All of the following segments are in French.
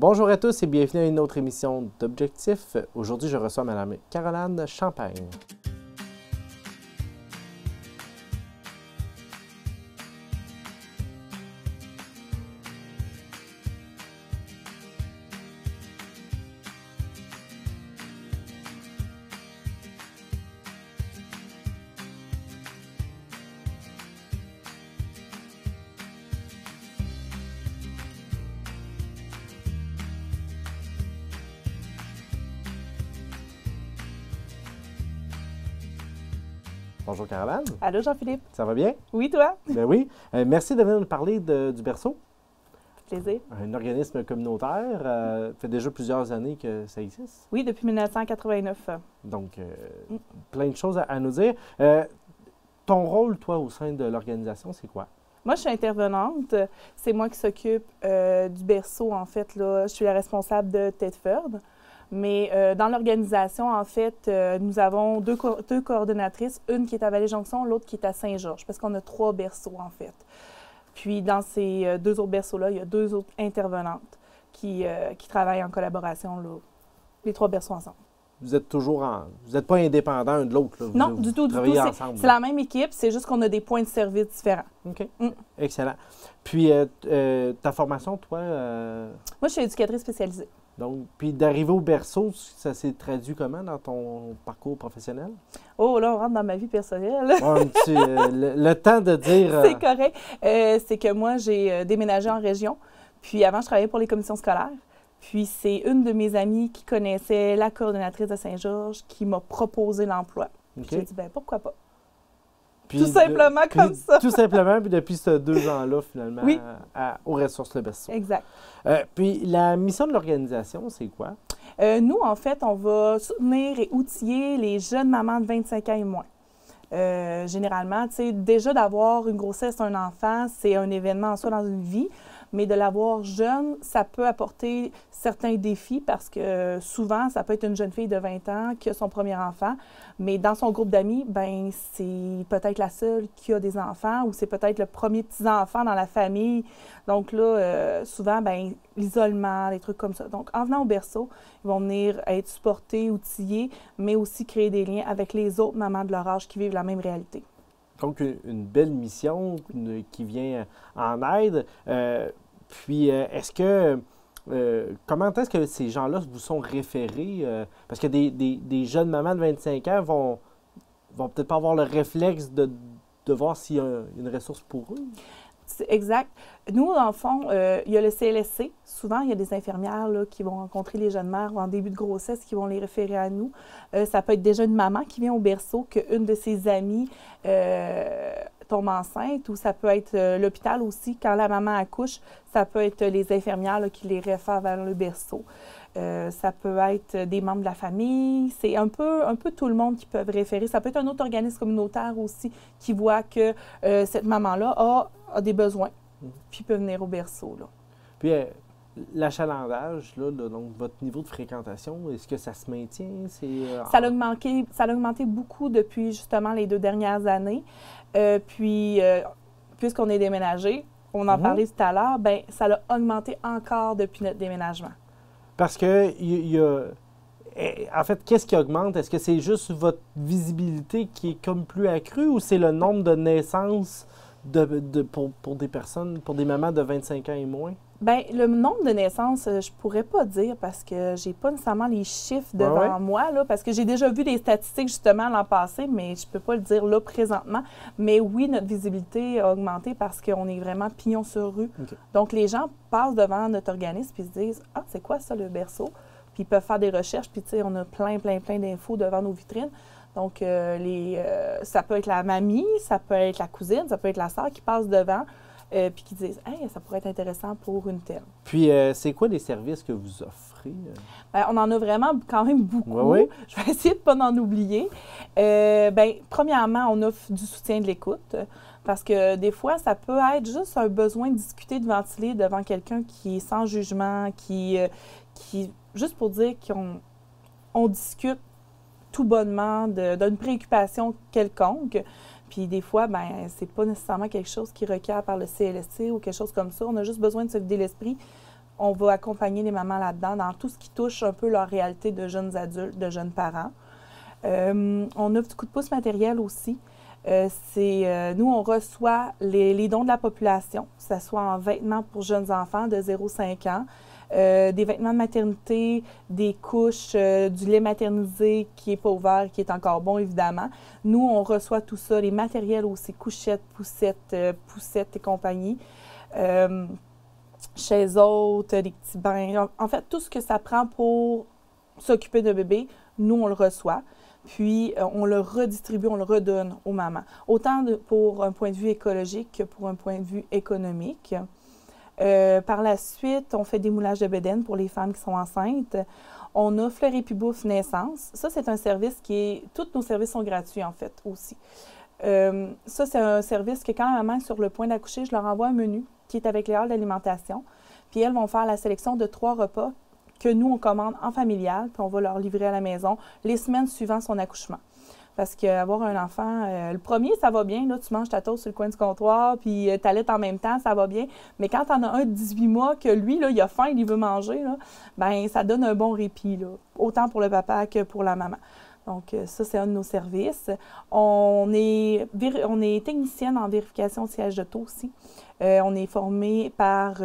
Bonjour à tous et bienvenue à une autre émission d'Objectif. Aujourd'hui, je reçois Mme Caroline Champagne. Bonjour Caroline. Allô Jean-Philippe. Ça va bien? Oui, toi? Ben oui. Merci de venir nous parler du Berceau. Plaisir. Un organisme communautaire. Ça fait déjà plusieurs années que ça existe. Oui, depuis 1989. Donc, plein de choses à nous dire. Ton rôle, toi, au sein de l'organisation, c'est quoi? Moi, je suis intervenante. C'est moi qui s'occupe du berceau, en fait. Là. Je suis la responsable de Thetford. Mais dans l'organisation, en fait, nous avons deux coordonnatrices, une qui est à Vallée-Jonction, l'autre qui est à Saint-Georges, parce qu'on a 3 berceaux, en fait. Puis, dans ces 2 autres berceaux-là, il y a 2 autres intervenantes qui travaillent en collaboration, là, les 3 berceaux ensemble. Vous êtes toujours vous n'êtes pas indépendants un de l'autre. Non, du tout, du tout. C'est la même équipe, c'est juste qu'on a des points de service différents. OK. Excellent. Puis, ta formation, toi? Moi, je suis éducatrice spécialisée. Donc, puis d'arriver au berceau, ça s'est traduit comment dans ton parcours professionnel? Oh, là, on rentre dans ma vie personnelle. Le temps de dire... C'est correct. C'est que moi, j'ai déménagé en région. Puis avant, je travaillais pour les commissions scolaires. Puis c'est une de mes amies qui connaissait la coordonnatrice de Saint-Georges qui m'a proposé l'emploi. Okay. J'ai dit, bien, pourquoi pas? Puis tout simplement comme ça. Tout simplement, puis depuis ces 2 ans-là, finalement, oui. Aux ressources Le Berceau. Exact. Puis la mission de l'organisation, c'est quoi? Nous, en fait, on va soutenir et outiller les jeunes mamans de 25 ans et moins. Généralement, tu sais, déjà d'avoir une grossesse, un enfant, c'est un événement en soi dans une vie. Mais de l'avoir jeune, ça peut apporter certains défis parce que souvent, ça peut être une jeune fille de 20 ans qui a son premier enfant, mais dans son groupe d'amis, ben c'est peut-être la seule qui a des enfants ou c'est peut-être le premier petit-enfant dans la famille. Donc là, souvent, ben l'isolement, des trucs comme ça. Donc, en venant au berceau, ils vont venir être supportés, outillés, mais aussi créer des liens avec les autres mamans de leur âge qui vivent la même réalité. Donc, une belle mission qui vient en aide. Puis, est-ce que... comment est-ce que ces gens-là vous sont référés? Parce que des jeunes mamans de 25 ans vont peut-être pas avoir le réflexe de voir s'il y a une ressource pour eux. Exact. Nous, dans le fond, il y a le CLSC. Souvent, il y a des infirmières là, qui vont rencontrer les jeunes mères en début de grossesse, qui vont les référer à nous. Ça peut être déjà une maman qui vient au berceau, qu'une de ses amies tombe enceinte, ou ça peut être l'hôpital aussi. Quand la maman accouche, ça peut être les infirmières là, qui les réfèrent vers le berceau. Ça peut être des membres de la famille. C'est un peu tout le monde qui peut référer. Ça peut être un autre organisme communautaire aussi qui voit que cette maman-là a des besoins, puis peut venir au berceau. Là. Puis, l'achalandage, donc votre niveau de fréquentation, est-ce que ça se maintient? Ça a augmenté beaucoup depuis justement les 2 dernières années. Puis, puisqu'on est déménagé, on en parlait tout à l'heure, bien, ça a augmenté encore depuis notre déménagement. Parce que, en fait, qu'est-ce qui augmente? Est-ce que c'est juste votre visibilité qui est comme plus accrue ou c'est le nombre de naissances pour des personnes, pour des mamans de 25 ans et moins? Bien, le nombre de naissances, je pourrais pas dire parce que j'ai pas nécessairement les chiffres devant moi, là, parce que j'ai déjà vu des statistiques justement l'an passé, mais je peux pas le dire là présentement. Mais oui, notre visibilité a augmenté parce qu'on est vraiment pignon sur rue. Okay. Donc, les gens passent devant notre organisme et se disent « Ah, c'est quoi ça, le berceau? » Puis ils peuvent faire des recherches, puis tu sais, on a plein d'infos devant nos vitrines. Donc, ça peut être la mamie, ça peut être la cousine, ça peut être la sœur qui passe devant, puis qui disent « Hey, ça pourrait être intéressant pour une telle. » Puis, c'est quoi les services que vous offrez? Bien, on en a vraiment quand même beaucoup. Oui. Je vais essayer de ne pas en oublier. Bien, premièrement, on offre du soutien de l'écoute. Parce que des fois, ça peut être juste un besoin de discuter, de ventiler devant quelqu'un qui est sans jugement, qui juste pour dire qu'on discute tout bonnement d'une préoccupation quelconque. Puis des fois, bien, c'est pas nécessairement quelque chose qui requiert par le CLSC ou quelque chose comme ça. On a juste besoin de se vider l'esprit. on va accompagner les mamans là-dedans, dans tout ce qui touche un peu leur réalité de jeunes adultes, de jeunes parents. On offre du coup de pouce matériel aussi. Nous, on reçoit les dons de la population, que ce soit en vêtements pour jeunes enfants de 0,5 ans, des vêtements de maternité, des couches, du lait maternisé qui n'est pas ouvert, qui est encore bon, évidemment. Nous, on reçoit tout ça, les matériels aussi, couchettes, poussettes et compagnie, chaises hautes, des petits bains. En fait, tout ce que ça prend pour s'occuper de bébé, nous, on le reçoit. Puis, on le redistribue, on le redonne aux mamans. Autant pour un point de vue écologique que pour un point de vue économique. Par la suite, on fait des moulages de bédaine pour les femmes qui sont enceintes. On a Fleur et Pibouf Naissance. Ça, c'est un service tous nos services sont gratuits, en fait, aussi. Ça, c'est un service que quand la maman est sur le point d'accoucher, je leur envoie un menu qui est avec les halles d'alimentation. Puis, elles vont faire la sélection de 3 repas que nous, on commande en familial, puis on va leur livrer à la maison les semaines suivant son accouchement. Parce qu'avoir un enfant, le premier, ça va bien, là, tu manges ta toast sur le coin du comptoir, puis tu allaites en même temps, ça va bien. Mais quand tu en as un de 18 mois, que lui, là, il a faim, il veut manger, là, bien, ça donne un bon répit, là, autant pour le papa que pour la maman. Donc, ça, c'est un de nos services. On est technicienne en vérification de siège de taux aussi. On est formé par...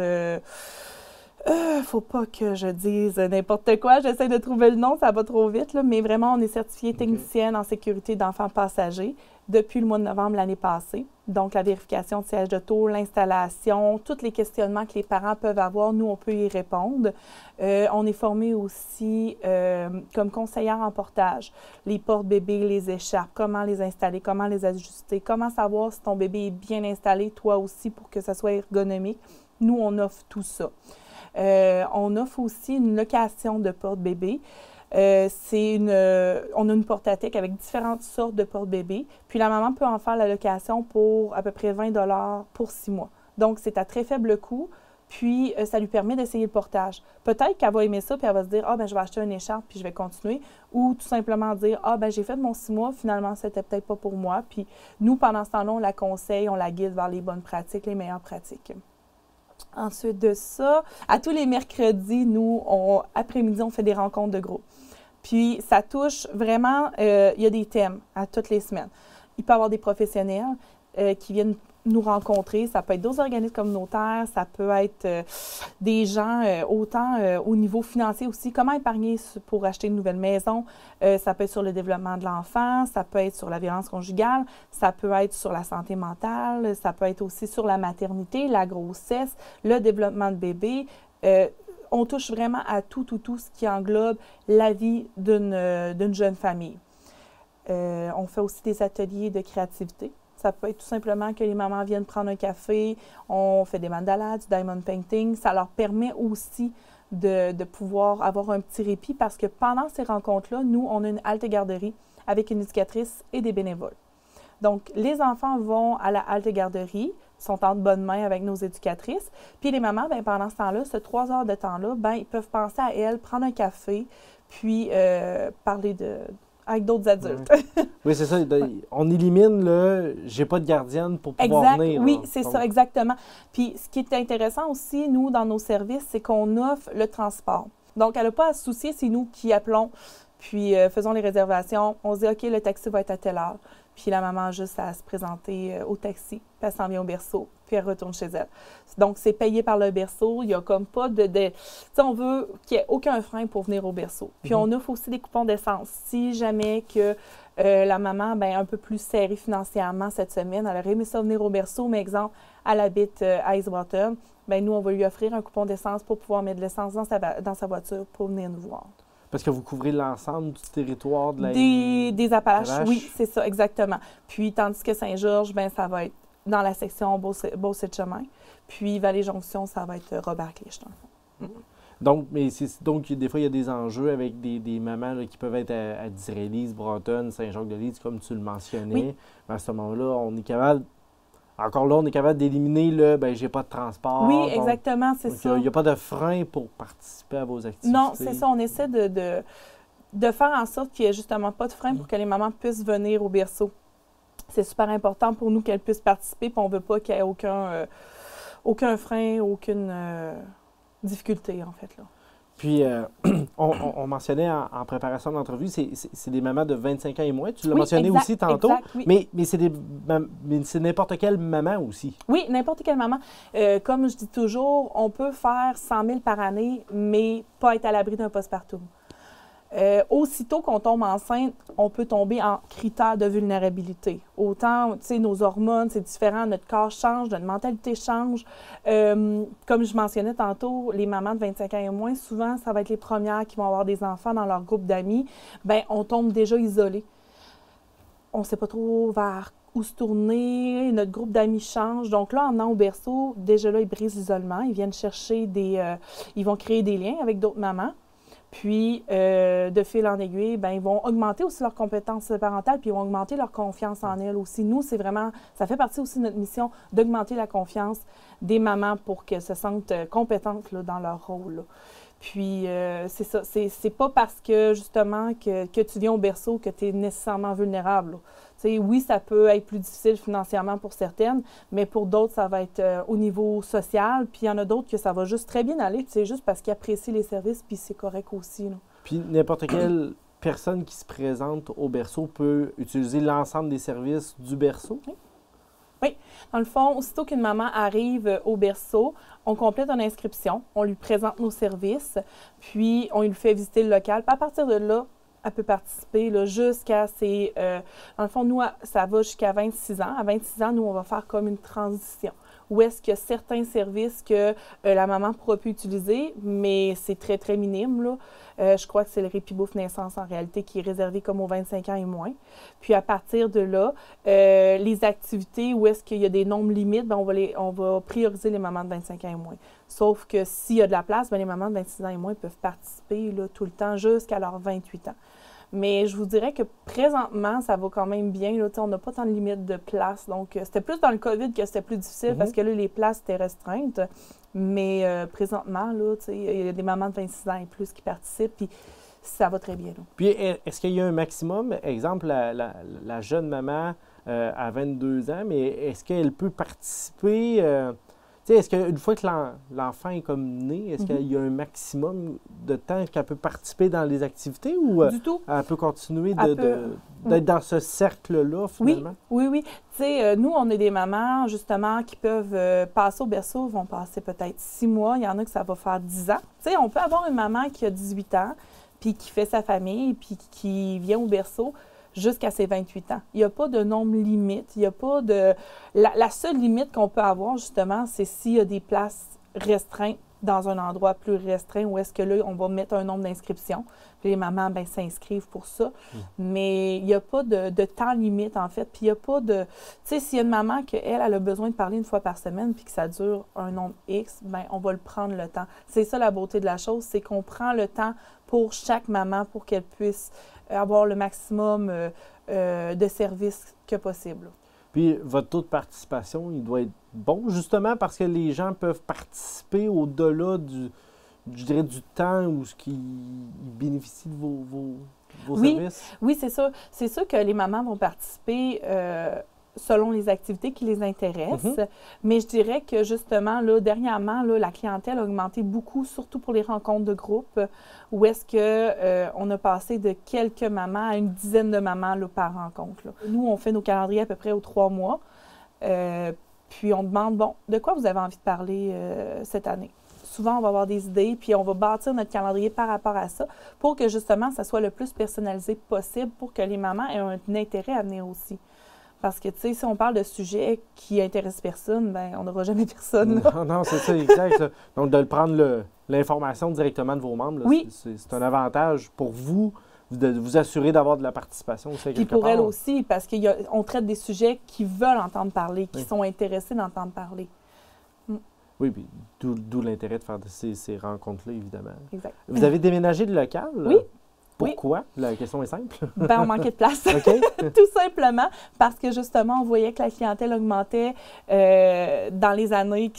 faut pas que je dise n'importe quoi. J'essaie de trouver le nom, ça va trop vite, là, mais vraiment, on est certifié technicienne en sécurité d'enfants passagers depuis le mois de novembre l'année passée. Donc, la vérification de siège de taux, l'installation, tous les questionnements que les parents peuvent avoir, nous, on peut y répondre. On est formé aussi comme conseillère en portage. Les portes-bébés, les écharpes, comment les installer, comment les ajuster, comment savoir si ton bébé est bien installé, toi aussi, pour que ça soit ergonomique. Nous, on offre tout ça. On offre aussi une location de porte-bébé. On a une portathèque avec différentes sortes de porte-bébé. Puis la maman peut en faire la location pour à peu près 20 $ pour 6 mois. Donc, c'est à très faible coût. Puis, ça lui permet d'essayer le portage. Peut-être qu'elle va aimer ça, puis elle va se dire « Ah, ben je vais acheter une écharpe, puis je vais continuer. » Ou tout simplement dire « Ah, ben j'ai fait mon 6 mois, finalement, c'était peut-être pas pour moi. » Puis nous, pendant ce temps-là, on la conseille, on la guide vers les bonnes pratiques, les meilleures pratiques. Ensuite de ça, à tous les mercredis, nous, après-midi, on fait des rencontres de groupe. Puis, ça touche vraiment, il y a des thèmes à toutes les semaines. Il peut y avoir des professionnels qui viennent nous rencontrer. Ça peut être d'autres organismes communautaires, ça peut être des gens autant au niveau financier aussi, comment épargner pour acheter une nouvelle maison. Ça peut être sur le développement de l'enfant, ça peut être sur la violence conjugale, ça peut être sur la santé mentale, ça peut être aussi sur la maternité, la grossesse, le développement de bébé. On touche vraiment à tout ce qui englobe la vie d'une jeune famille. On fait aussi des ateliers de créativité. Ça peut être tout simplement que les mamans viennent prendre un café, on fait des mandalas, du diamond painting. Ça leur permet aussi de pouvoir avoir un petit répit parce que pendant ces rencontres-là, nous, on a une halte garderie avec une éducatrice et des bénévoles. Donc, les enfants vont à la halte garderie, sont en bonne main avec nos éducatrices. Puis les mamans, bien, pendant ce temps-là, ces 3 heures de temps-là, bien, ils peuvent penser à elles, prendre un café, puis parler avec d'autres adultes. Oui, c'est ça. On élimine le « j'ai pas de gardienne pour pouvoir venir ». Oui, c'est ça, exactement. Puis ce qui est intéressant aussi, nous, dans nos services, c'est qu'on offre le transport. Donc, elle n'a pas à se soucier, c'est nous qui appelons, puis faisons les réservations. On se dit « OK, le taxi va être à telle heure ». Puis la maman a juste à se présenter au taxi, puis elle s'en vient au berceau, puis elle retourne chez elle. Donc, c'est payé par le berceau. Il n'y a comme pas de... Tu sais, on veut qu'il n'y ait aucun frein pour venir au berceau. Puis on offre aussi des coupons d'essence. Si jamais que la maman, bien, un peu plus serrée financièrement cette semaine, elle aurait aimé ça venir au berceau, mais exemple, elle habite à Icewater, bien, nous, on va lui offrir un coupon d'essence pour pouvoir mettre de l'essence dans sa voiture pour venir nous voir. Parce que vous couvrez l'ensemble du territoire de la... Des Appalaches, oui, c'est ça, exactement. Puis, tandis que Saint-Georges, bien, ça va être dans la section Beauce-et-Chemin. Puis, Vallée-Jonction, ça va être Robert-Clich, dans le fond. Donc, des fois, il y a des enjeux avec des mamans là, qui peuvent être à Disraeli, Broughton, Saint-Jacques-de-Lys, comme tu le mentionnais. Oui. Mais à ce moment-là, on est capable... Encore là, on est capable d'éliminer le « ben j'ai pas de transport ». Oui, exactement, c'est ça. Il n'y a pas de frein pour participer à vos activités. Non, c'est ça. On essaie de faire en sorte qu'il n'y ait justement pas de frein pour que les mamans puissent venir au berceau. C'est super important pour nous qu'elles puissent participer, puis on ne veut pas qu'il y ait aucun frein, aucune difficultés, en fait, là. Puis, on mentionnait en préparation de l'entrevue, c'est des mamans de 25 ans et moins. Tu l'as Oui, mentionné exact, aussi tantôt. exact, oui. Mais c'est n'importe quelle maman aussi. Oui, n'importe quelle maman. Comme je dis toujours, on peut faire 100 000 par année, mais pas être à l'abri d'un postpartum. Aussitôt qu'on tombe enceinte, on peut tomber en critères de vulnérabilité. Autant, tu sais, nos hormones, c'est différent, notre corps change, notre mentalité change. Comme je mentionnais tantôt, les mamans de 25 ans et moins, souvent, ça va être les premières qui vont avoir des enfants dans leur groupe d'amis. Bien, on tombe déjà isolé. On ne sait pas trop vers où se tourner, notre groupe d'amis change. Donc là, en venant au berceau, déjà là, ils brisent l'isolement, ils viennent chercher ils vont créer des liens avec d'autres mamans. Puis, de fil en aiguille, bien, ils vont augmenter aussi leurs compétences parentales, puis ils vont augmenter leur confiance en elles aussi. Nous, c'est vraiment, ça fait partie aussi de notre mission d'augmenter la confiance des mamans pour qu'elles se sentent compétentes là, dans leur rôle, là. Puis, c'est ça, c'est pas parce que, justement, que tu viens au berceau que tu es nécessairement vulnérable, là. T'sais, oui, ça peut être plus difficile financièrement pour certaines, mais pour d'autres, ça va être au niveau social. Puis il y en a d'autres que ça va juste très bien aller. Puis c'est juste parce qu'ils apprécient les services, puis c'est correct aussi, là. Puis n'importe quelle personne qui se présente au berceau peut utiliser l'ensemble des services du berceau? Oui. Oui. Dans le fond, aussitôt qu'une maman arrive au berceau, on complète une inscription, on lui présente nos services, puis on lui fait visiter le local. Puis à partir de là, elle peut participer là, jusqu'à ses... dans le fond, nous, ça va jusqu'à 26 ans. À 26 ans, nous, on va faire comme une transition. Où est-ce qu'il y a certains services que la maman pourra plus utiliser, mais c'est très, très minime, là. Je crois que c'est le Répibouf naissance, en réalité, qui est réservé comme aux 25 ans et moins. Puis, à partir de là, les activités où est-ce qu'il y a des nombres limites, bien, on va prioriser les mamans de 25 ans et moins. Sauf que s'il y a de la place, bien, les mamans de 26 ans et moins peuvent participer là, tout le temps jusqu'à leurs 28 ans. Mais je vous dirais que présentement, ça va quand même bien. Là, on n'a pas tant de limites de place. Donc, c'était plus dans le COVID que c'était plus difficile parce que là, les places étaient restreintes. Mais présentement, là, il y a des mamans de 26 ans et plus qui participent. Puis, ça va très bien. Là. Puis, est-ce qu'il y a un maximum? Exemple, la jeune maman à 22 ans, mais est-ce qu'elle peut participer? Est-ce qu'une fois que l'enfant est comme né, est-ce qu'il y a un maximum de temps qu'elle peut participer dans les activités ou du tout. Elle peut continuer d'être dans ce cercle-là, finalement? Oui. Tu sais, nous, on est des mamans, justement, qui peuvent passer au berceau, vont passer peut-être 6 mois. Il y en a que ça va faire 10 ans. Tu sais, on peut avoir une maman qui a 18 ans, puis qui fait sa famille, puis qui vient au berceau jusqu'à ses 28 ans. Il n'y a pas de nombre limite. Il n'y a pas de... La seule limite qu'on peut avoir, justement, c'est s'il y a des places restreintes dans un endroit plus restreint où est-ce que là, on va mettre un nombre d'inscriptions. Puis les mamans, bien, s'inscrivent pour ça. Mais il n'y a pas de temps limite, en fait. Puis il n'y a pas de... Tu sais, s'il y a une maman elle a besoin de parler une fois par semaine puis que ça dure un nombre X, bien, on va le prendre le temps. C'est ça la beauté de la chose, c'est qu'on prend le temps pour chaque maman pour qu'elle puisse avoir le maximum de services que possible. Puis, votre taux de participation, il doit être bon, justement, parce que les gens peuvent participer au-delà je dirais, du temps où ils bénéficient de vos services? Oui, c'est ça. C'est sûr que les mamans vont participer selon les activités qui les intéressent. Mais je dirais que, justement, là, dernièrement, là, la clientèle a augmenté beaucoup, surtout pour les rencontres de groupe, où est-ce qu'on a passé de quelques mamans à une dizaine de mamans là, par rencontre. Là. Nous, on fait nos calendriers à peu près aux 3 mois. Puis, on demande, bon, de quoi vous avez envie de parler cette année? Souvent, on va avoir des idées, puis on va bâtir notre calendrier par rapport à ça pour que, justement, ça soit le plus personnalisé possible pour que les mamans aient un intérêt à venir aussi. Parce que, tu sais, si on parle de sujets qui intéressent personne, bien, on n'aura jamais personne. Là. Non, c'est ça, exact. Là. Donc, de prendre l'information directement de vos membres, là, oui. c'est un avantage pour vous de vous assurer d'avoir de la participation aussi. Puis pour elles aussi, parce qu'on traite des sujets qui veulent entendre parler, qui sont intéressés d'entendre parler. Oui, puis d'où l'intérêt de faire ces rencontres-là, évidemment. Exact. Vous avez déménagé de local? Oui. Pourquoi? Oui. La question est simple. Bien, on manquait de place. Tout simplement parce que, justement, on voyait que la clientèle augmentait dans les années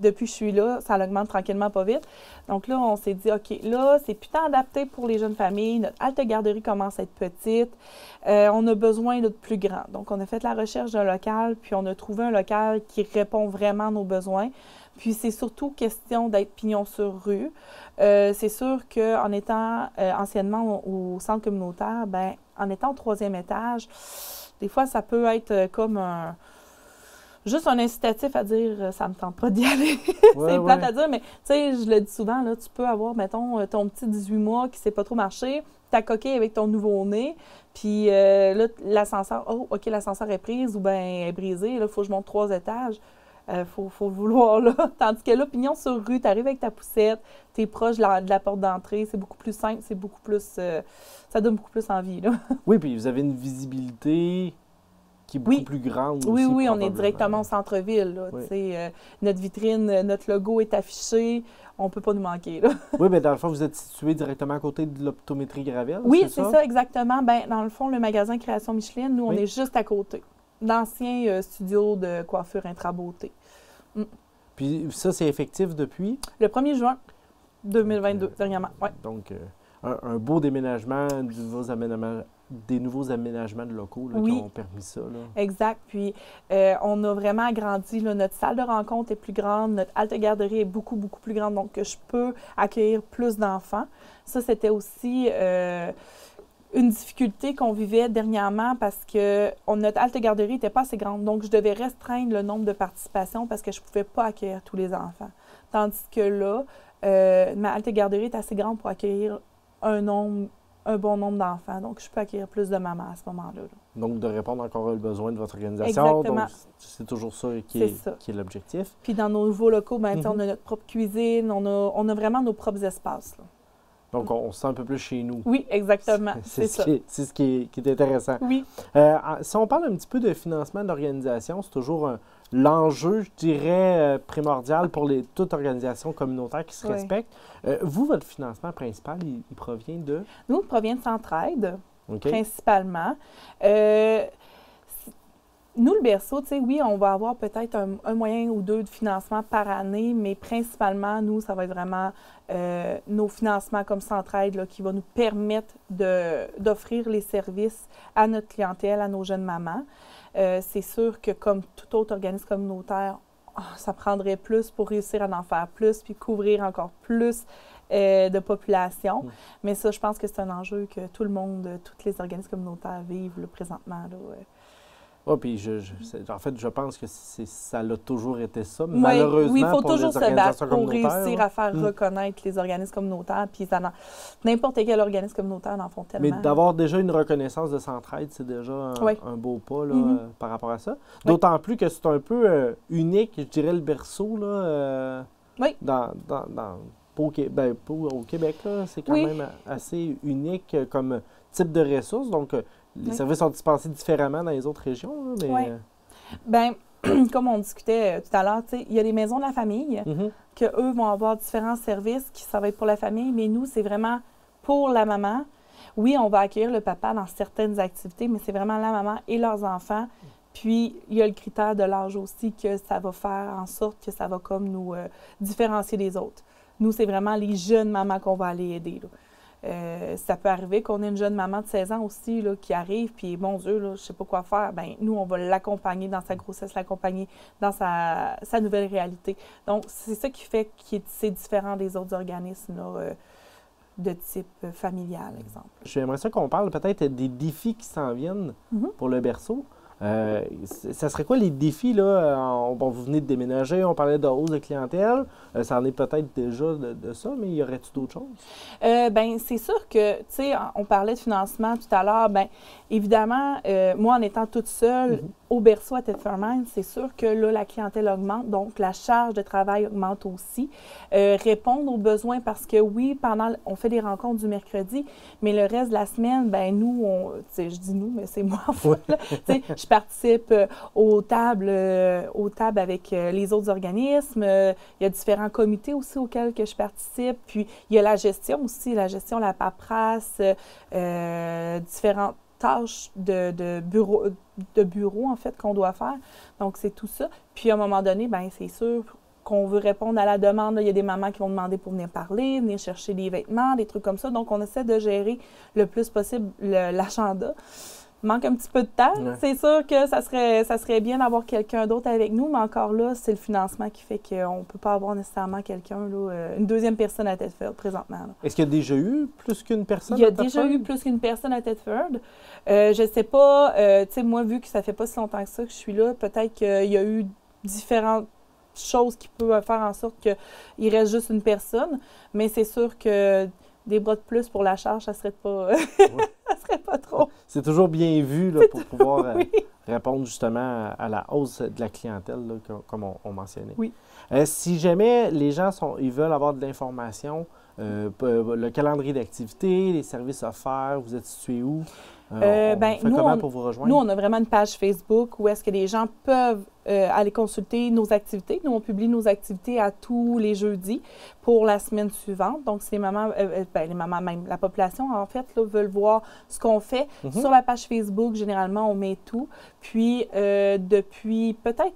depuis que je suis là, ça augmente tranquillement, pas vite. Donc là, on s'est dit, OK, là, c'est plus tant adapté pour les jeunes familles. Notre halte garderie commence à être petite. On a besoin de plus grand. Donc, on a fait la recherche d'un local, puis on a trouvé un local qui répond vraiment à nos besoins. Puis c'est surtout question d'être pignon sur rue. C'est sûr qu'en étant anciennement au centre communautaire, ben en étant au 3e étage, des fois, ça peut être comme juste un incitatif à dire ça me tente pas d'y aller. C'est plate à dire, mais tu sais, je le dis souvent, là, tu peux avoir, mettons, ton petit 18 mois qui ne sait pas trop marcher, ta coquille avec ton nouveau-né, puis là, l'ascenseur, oh, OK, l'ascenseur est prise ou bien est brisé, là, il faut que je monte 3 étages. Faut le vouloir, là. Tandis que là, pignon sur rue, tu arrives avec ta poussette, tu es proche de la porte d'entrée, c'est beaucoup plus simple, c'est beaucoup plus... ça donne beaucoup plus envie, là. Oui, puis vous avez une visibilité qui est beaucoup plus grande aussi, oui, on est directement au centre-ville, là. Oui. Notre vitrine, notre logo est affiché, on ne peut pas nous manquer, là. Oui, mais dans le fond, vous êtes situé directement à côté de l'optométrie Gravel, oui, c'est ça, exactement. Ben, dans le fond, le magasin Création Micheline, nous, on oui. est juste à côté. D'anciens studios de coiffure intra-beauté. Puis ça, c'est effectif depuis? Le 1er juin 2022, dernièrement, oui. Donc, un beau déménagement, des nouveaux aménagements de locaux là, qui ont permis ça. Là. Exact. Puis, on a vraiment agrandi. Là, notre salle de rencontre est plus grande, notre halte garderie est beaucoup, beaucoup plus grande, donc je peux accueillir plus d'enfants. Ça, c'était aussi... une difficulté qu'on vivait dernièrement parce que notre halte garderie n'était pas assez grande. Donc, je devais restreindre le nombre de participations parce que je ne pouvais pas accueillir tous les enfants. Tandis que là, ma halte garderie est assez grande pour accueillir un bon nombre d'enfants. Donc, je peux accueillir plus de mamans à ce moment-là. Donc, de répondre encore aux besoins de votre organisation. Exactement. Donc, c'est toujours ça qui est l'objectif. Puis, dans nos nouveaux locaux, ben, on a notre propre cuisine, on a vraiment nos propres espaces, là. Donc, on se sent un peu plus chez nous. Oui, exactement. C'est ça. C'est ce qui est intéressant. Oui. Si on parle un petit peu de financement d'organisation, c'est toujours l'enjeu, je dirais, primordial pour toute organisation communautaire qui se respecte. Vous, votre financement principal, il provient de? Nous, il provient de Centraide, principalement. Nous, le berceau, tu sais, oui, on va avoir peut-être un moyen ou deux de financement par année, mais principalement, nous, ça va être vraiment nos financements comme Centraide là, qui va nous permettre d'offrir les services à notre clientèle, à nos jeunes mamans. C'est sûr que comme tout autre organisme communautaire, ça prendrait plus pour réussir à en faire plus puis couvrir encore plus de population. Mais ça, je pense que c'est un enjeu que tout le monde, tous les organismes communautaires vivent là, présentement. Là, oui, puis en fait, je pense que ça a toujours été ça. Malheureusement, oui, il faut pour toujours les se battre pour communautaires, réussir à faire reconnaître les organismes communautaires. Puis n'importe quel organisme communautaire en font tellement. Mais d'avoir déjà une reconnaissance de Centraide, c'est déjà un beau pas là, par rapport à ça. D'autant plus que c'est un peu unique, je dirais, le berceau là, au Québec. C'est quand même assez unique comme type de ressources. Donc, les services sont dispensés différemment dans les autres régions. Là, mais... Oui. Bien, comme on discutait tout à l'heure, il y a les maisons de la famille, qu'eux vont avoir différents services, ça va être pour la famille, mais nous, c'est vraiment pour la maman. Oui, on va accueillir le papa dans certaines activités, mais c'est vraiment la maman et leurs enfants. Puis, il y a le critère de l'âge aussi que ça va faire en sorte que ça va comme nous différencier des autres. Nous, c'est vraiment les jeunes mamans qu'on va aller aider, là. Ça peut arriver qu'on ait une jeune maman de 16 ans aussi là, qui arrive, puis mon Dieu, là, je ne sais pas quoi faire. Bien, nous, on va l'accompagner dans sa grossesse, l'accompagner dans sa nouvelle réalité. Donc, c'est ça qui fait que c'est différent des autres organismes là, de type familial, exemple. J'aimerais ça qu'on parle peut-être des défis qui s'en viennent pour le berceau. Ça serait quoi les défis, là? Vous venez de déménager, on parlait de hausse de clientèle. Ça en est peut-être déjà de ça, mais y aurait-il d'autres choses? Bien, c'est sûr que, tu sais, on parlait de financement tout à l'heure. Bien, évidemment, moi, en étant toute seule au berceau à Thetford-Mines, c'est sûr que là, la clientèle augmente, donc la charge de travail augmente aussi. Répondre aux besoins, parce que oui, on fait des rencontres du mercredi, mais le reste de la semaine, bien, nous, tu sais, je dis nous, mais c'est moi, en fait, là. Tu sais, je participe aux tables avec les autres organismes. Il y a différents comités aussi auxquels que je participe. Puis, il y a la gestion aussi, la paperasse, différentes tâches de bureau, en fait, qu'on doit faire. Donc, c'est tout ça. Puis, à un moment donné, bien, c'est sûr qu'on veut répondre à la demande. Là, il y a des mamans qui vont demander pour venir parler, venir chercher des vêtements, des trucs comme ça. Donc, on essaie de gérer le plus possible l'agenda. manque un petit peu de temps. Ouais. C'est sûr que ça serait bien d'avoir quelqu'un d'autre avec nous, mais encore là, c'est le financement qui fait qu'on ne peut pas avoir nécessairement quelqu'un, une deuxième personne à Thetford présentement. Là. Est-ce qu'il y a déjà eu plus qu'une personne? Il y a à déjà Thetford? eu plus qu'une personne à Thetford. Je ne sais pas, tu sais, moi, vu que ça fait pas si longtemps que ça que je suis là, peut-être qu'il y a eu différentes choses qui peuvent faire en sorte qu'il reste juste une personne, mais c'est sûr que des bras de plus pour la charge, ça serait pas, ça serait pas trop. C'est toujours bien vu là, pour pouvoir Oui. répondre justement à la hausse de la clientèle, là, comme on mentionnait. Oui. Si jamais les gens ils veulent avoir de l'information, le calendrier d'activité, les services offerts, vous êtes situé où? On fait comment pour vous rejoindre? Nous, on a vraiment une page Facebook où est-ce que les gens peuvent aller consulter nos activités. Nous, on publie nos activités à tous les jeudis pour la semaine suivante. Donc, si les mamans, même la population, en fait, là, veulent voir ce qu'on fait. Mm-hmm. Sur la page Facebook, généralement, on met tout. Puis, depuis peut-être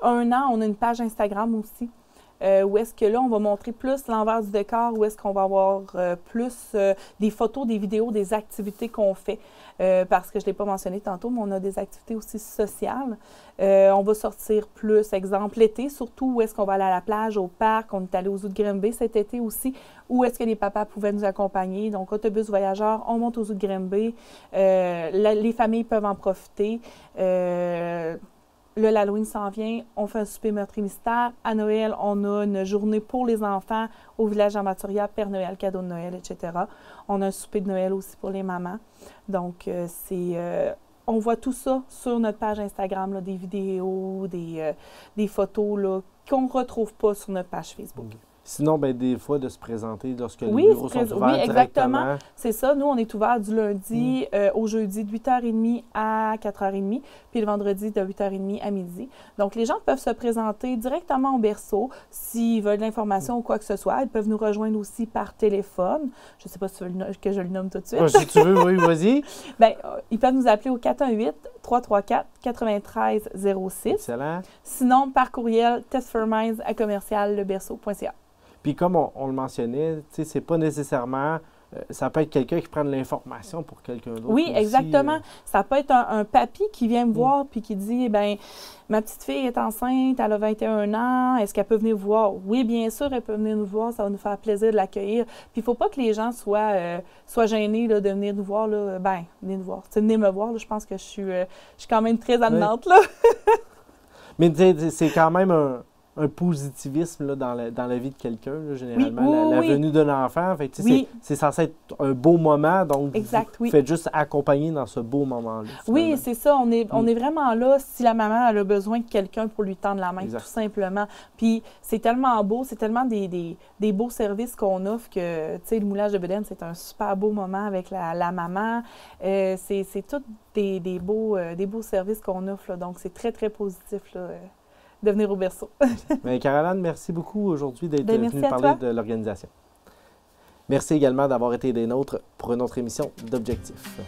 1 an, on a une page Instagram aussi. Où est-ce que là, on va montrer plus l'envers du décor, où est-ce qu'on va avoir plus des photos, des vidéos, des activités qu'on fait. Parce que je ne l'ai pas mentionné tantôt, mais on a des activités aussi sociales. On va sortir plus, exemple, l'été, surtout où est-ce qu'on va aller à la plage, au parc. On est allé aux Zoo de Grimby cet été aussi, où est-ce que les papas pouvaient nous accompagner. Donc, autobus voyageurs, on monte aux Zoo de Grimby. Les familles peuvent en profiter. Là, l'Halloween s'en vient, on fait un souper meurtrier mystère. À Noël, on a une journée pour les enfants au village Armaturia, Père Noël, cadeau de Noël, etc. On a un souper de Noël aussi pour les mamans. Donc, on voit tout ça sur notre page Instagram, là, des vidéos, des photos là, qu'on ne retrouve pas sur notre page Facebook. Okay. Sinon, des fois, de se présenter lorsque les Oui, bureaux sont ouverts oui, exactement. directement. C'est ça. Nous, on est ouvert du lundi au jeudi de 8h30 à 4h30, puis le vendredi de 8h30 à midi. Donc, les gens peuvent se présenter directement au berceau. S'ils veulent de l'information ou quoi que ce soit, ils peuvent nous rejoindre aussi par téléphone. Je ne sais pas si tu veux que je le nomme tout de suite. Si tu veux, oui, vas-y. Ils peuvent nous appeler au 418-334-9306. Excellent. Sinon, par courriel, testforminds@leberceau.ca. Puis comme on le mentionnait, c'est pas nécessairement... ça peut être quelqu'un qui prend de l'information pour quelqu'un d'autre. Oui, aussi, exactement. Ça peut être un papy qui vient me voir puis qui dit, ma petite fille est enceinte, elle a 21 ans, est-ce qu'elle peut venir vous voir? Oui, bien sûr, elle peut venir nous voir, ça va nous faire plaisir de l'accueillir. Puis il ne faut pas que les gens soient gênés là, de venir nous voir. Là. Venez nous voir. Venez me voir, là, je pense que je suis quand même très amenante. Là. Mais c'est quand même un positivisme là, dans la vie de quelqu'un, là, généralement. La venue d'un enfant, c'est censé être un beau moment, donc vous faites juste accompagner dans ce beau moment-là. Oui, c'est ça. On est vraiment là si la maman elle a besoin de quelqu'un pour lui tendre la main, tout simplement. Puis c'est tellement beau, c'est tellement des beaux services qu'on offre que, tu sais, le moulage de bedaine, c'est un super beau moment avec la maman. C'est tous des beaux services qu'on offre, là, donc c'est très, très positif, là. De venir au berceau. Caroline, merci beaucoup aujourd'hui d'être venue parler de l'organisation. Merci également d'avoir été des nôtres pour une autre émission d'Objectif.